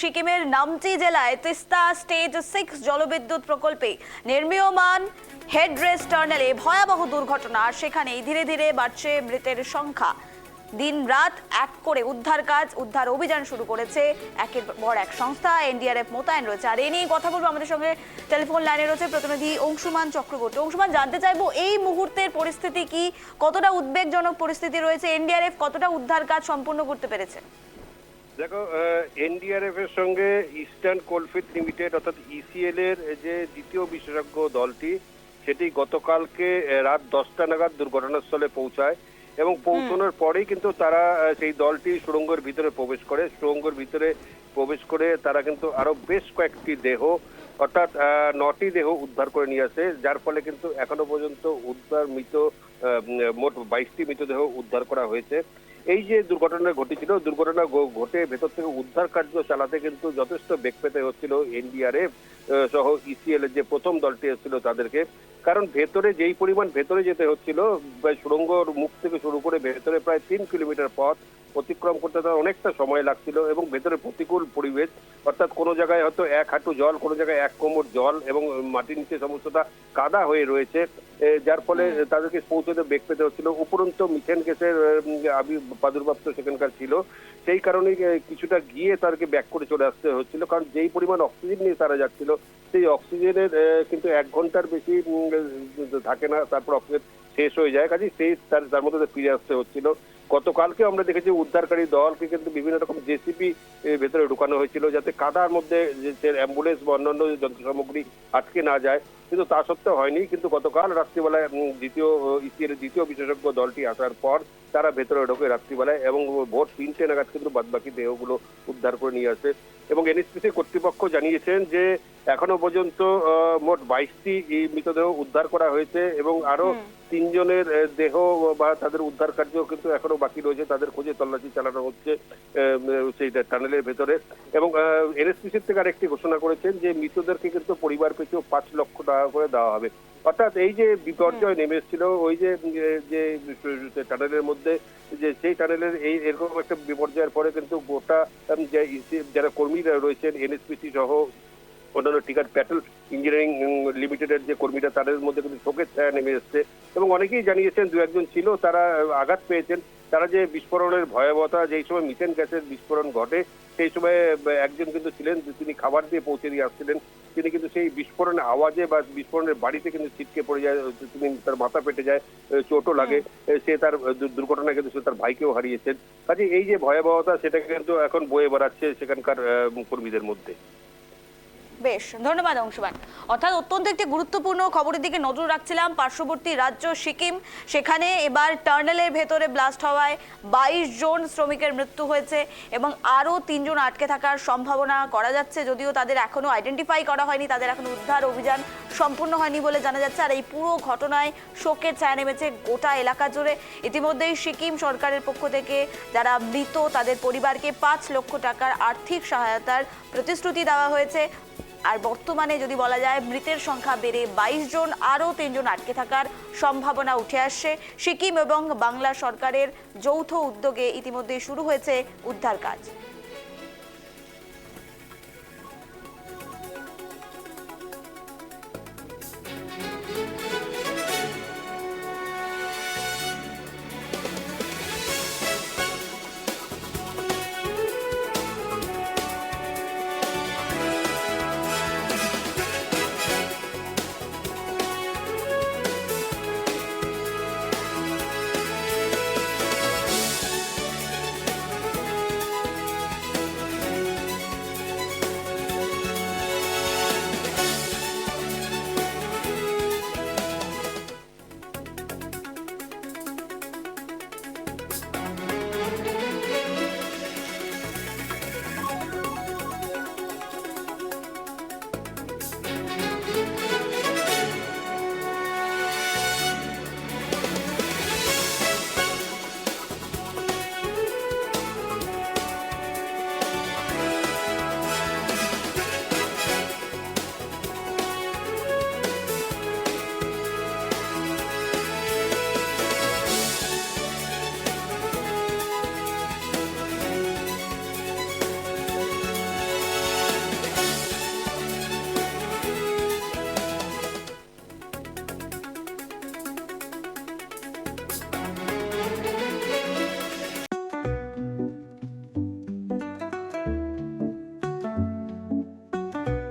সিকিমের নামচি জেলায় তিস্তা স্টেজ 6 জলবিদ্যুৎ প্রকল্পে নির্মীয়মান হেডরেস টার্নেলে ভয়াবহ দুর্ঘটনা। আর সেখানেই ধীরে ধীরে বাড়ছে মৃতের সংখ্যা। দিন রাত এক করে উদ্ধার অভিযান শুরু করেছে একের পর এক সংস্থা। এনডিআরএফ মোতায়েন রয়েছে। আর এ নিয়ে কথা বলবো, আমাদের সঙ্গে টেলিফোন লাইনে রয়েছে প্রতিনিধি অংশুমান চক্রবর্তী। অংশুমান, জানতে চাইবো এই মুহূর্তের পরিস্থিতি কি, কতটা উদ্বেগজনক পরিস্থিতি রয়েছে, এনডিআরএফ কতটা উদ্ধার কাজ সম্পূর্ণ করতে পেরেছে? দেখো, এনডিআরএফ এর সঙ্গে ইস্টার্ন কোলফিল্ড লিমিটেড অর্থাৎ ইসিএল এর যে দ্বিতীয় বিশেষজ্ঞ দলটি, সেটি গতকালকে রাত 10টা নাগাদ দুর্ঘটনাস্থলে পৌঁছায় এবং পৌঁছানোর পরেই কিন্তু তারা সেই দলটি সুড়ঙ্গের ভিতরে প্রবেশ করে। সুড়ঙ্গের ভিতরে প্রবেশ করে তারা কিন্তু আরো বেশ কয়েকটি দেহ অর্থাৎ 9টি দেহ উদ্ধার করে নিয়ে আসে, যার ফলে কিন্তু এখনো পর্যন্ত মোট 22টি মৃতদেহ উদ্ধার করা হয়েছে। এই যে দুর্ঘটনা ঘটেছিল, দুর্ঘটনা ঘটে ভেতর থেকে উদ্ধার কার্য চালাতে কিন্তু যথেষ্ট বেগ পেতে হচ্ছিল এনডিআরএফ সহ ইসিএল এর যে প্রথম দলটি এসেছিল তাদেরকে। কারণ ভেতরে যেই পরিমাণ ভেতরে যেতে হচ্ছিল, সুড়ঙ্গর মুখ থেকে শুরু করে ভেতরে প্রায় 3 কিলোমিটার পথ অতিক্রম করতে তার অনেকটা সময় লাগছিল এবং ভেতরে প্রতিকূল পরিবেশ, অর্থাৎ কোনো জায়গায় হয়তো 1 হাঁটু জল, কোনো জায়গায় 1 কোমর জল এবং মাটির নিচে সমস্তটা কাদা হয়ে রয়েছে, যার ফলে তাদেরকে পৌঁছতে বেগ পেতে হচ্ছিল। উপরন্ত মিথেন গ্যাসের প্রাদুর্ভাব তো সেখানকার ছিল, সেই কারণে কিছুটা গিয়ে তাদেরকে ব্যাক করে চলে আসতে হচ্ছিল। কারণ যেই পরিমাণ অক্সিজেন নিয়ে তারা যাচ্ছিল, সেই অক্সিজেনের কিন্তু 1 ঘন্টার বেশি থাকে না, তারপর অক্সিজেন শেষ হয়ে যায়, কাজে সেই তার মধ্যে ফিরে আসতে হচ্ছিল। গতকালকে আমরা দেখেছি উদ্ধারকারী দলকে কিন্তু বিভিন্ন রকম জেসিবি ভেতরে ঢুকানো হয়েছিল, যাতে কাদার মধ্যে যে অ্যাম্বুলেন্স বা অন্যান্য যন্ত্র সামগ্রী আটকে না যায়, কিন্তু তা সত্ত্বেও হয়নি। কিন্তু গতকাল রাত্রিবেলায় দ্বিতীয় বিশেষজ্ঞ দলটি আসার পর তারা ভেতরে ঢোকে রাত্রিবেলায় এবং ভোর 3টে নাগাদ কিন্তু বাদবাকি দেহগুলো উদ্ধার করে নিয়ে আসে। এবং এনএসপিসি কর্তৃপক্ষ জানিয়েছেন যে এখনো পর্যন্ত মোট 22টি মৃতদেহ উদ্ধার করা হয়েছে এবং আরো 3 জনের দেহ বা তাদের উদ্ধার কার্য কিন্তু এখনো বাকি রয়েছে, তাদের খোঁজে তল্লাশি চালানো হচ্ছে সেই টানেলের ভেতরে। এবং এনএসপিসির থেকে আরেকটি ঘোষণা করেছেন যে মৃতদেরকে কিন্তু পরিবার পিছু 5 লক্ষ টাকা করে দেওয়া হবে। অর্থাৎ এই যে বিপর্যয় নেমে এসেছিল ওই যে টানেলের মধ্যে, যে সেই টানেলের এরকম একটা বিপর্যয়ের পরে কিন্তু গোটা যারা কর্মীরা রয়েছেন এনএসপিসি সহ অন্যান্য টিকার প্যাটেল ইঞ্জিনিয়ারিং লিমিটেডের যে কর্মীরা, তাদের মধ্যে কিন্তু শোকের ছায়া নেমে এসছে এবং অনেকেই জানিয়েছেন 2-1 জন ছিল তারা আঘাত পেয়েছেন। তারা যে বিস্ফোরণের ভয়াবহতা, যেই সময় মিথেন গ্যাসের বিস্ফোরণ ঘটে সেই সময় একজন কিন্তু ছিলেন, তিনি খাবার দিয়ে পৌঁছে দিয়ে আসছিলেন, তিনি কিন্তু সেই বিস্ফোরণের আওয়াজে বা বিস্ফোরণের বাড়িতে কিন্তু ছিটকে পড়ে যায়, তিনি তার মাথা পেটে যায়, চোটও লাগে। সে তার দুর্ঘটনায় কিন্তু সে তার ভাইকেও হারিয়েছেন। কাজে এই যে ভয়াবহতা, সেটা কিন্তু এখন বয়ে বেড়াচ্ছে সেখানকার কর্মীদের মধ্যে। বেশ, ধন্যবাদ অংশুমান। অর্থাৎ অত্যন্ত একটি গুরুত্বপূর্ণ খবরের দিকে নজর রাখছিলাম। পার্শ্ববর্তী রাজ্য সিকিম, সেখানে এবার টার্নেলের ভেতরে ব্লাস্ট হওয়ায় 22 জন শ্রমিকের মৃত্যু হয়েছে এবং আরও 3 জন আটকে থাকার সম্ভাবনা করা যাচ্ছে, যদিও তাদের এখনো আইডেন্টিফাই করা হয়নি, তাদের এখনো উদ্ধার অভিযান সম্পূর্ণ হয়নি বলে জানা যাচ্ছে। আর এই পুরো ঘটনায় শোকের ছায়া নেমেছে গোটা এলাকা জুড়ে। ইতিমধ্যেই সিকিম সরকারের পক্ষ থেকে যারা মৃত তাদের পরিবারকে 5 লক্ষ টাকার আর্থিক সহায়তার প্রতিশ্রুতি দেওয়া হয়েছে। আর বর্তমানে যদি বলা যায়, মৃতের সংখ্যা বেড়ে 22 জন, আরও 3 জন আটকে থাকার সম্ভাবনা উঠে আসছে। সিকিম এবং বাংলা সরকারের যৌথ উদ্যোগে ইতিমধ্যে শুরু হয়েছে উদ্ধার কাজ।